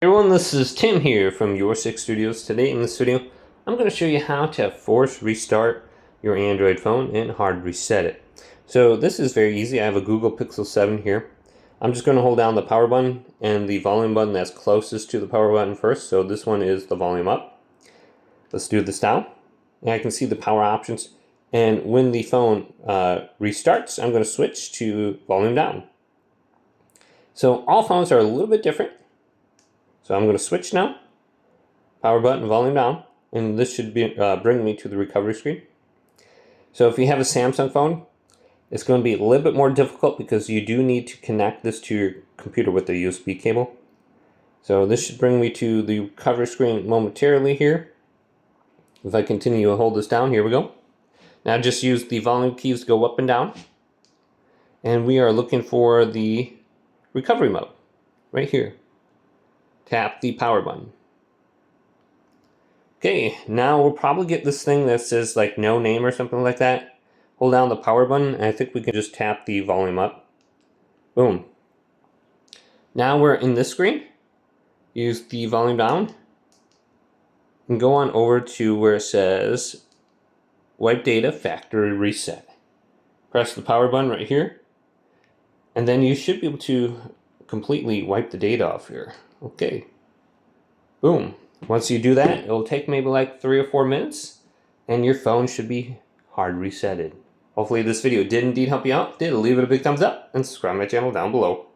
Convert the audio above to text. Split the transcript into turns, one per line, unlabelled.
Everyone, this is Tim here from Your Six Studios. Today in this video, I'm going to show you how to force restart your Android phone and hard reset it. So this is very easy. I have a Google Pixel 7 here. I'm just going to hold down the power button and the volume button that's closest to the power button first. So this one is the volume up. Let's do this now. And I can see the power options. And when the phone restarts, I'm going to switch to volume down. So all phones are a little bit different. So I'm going to switch now, power button, volume down, and this should be bring me to the recovery screen. So if you have a Samsung phone, it's going to be a little bit more difficult because you do need to connect this to your computer with a USB cable. So this should bring me to the recovery screen momentarily here. If I continue to hold this down, here we go. Now just use the volume keys to go up and down. And we are looking for the recovery mode right here. Tap the power button. Okay, now we'll probably get this thing that says like no name or something like that. Hold down the power button, and I think we can just tap the volume up. Boom. Now we're in this screen. Use the volume down. And go on over to where it says Wipe Data Factory Reset. Press the power button right here. And then you should be able to completely wipe the data off here. Okay, boom. Once you do that, it'll take maybe like 3 or 4 minutes, and your phone should be hard resetted. Hopefully this video did indeed help you out. If it did, leave it a big thumbs up and subscribe to my channel down below.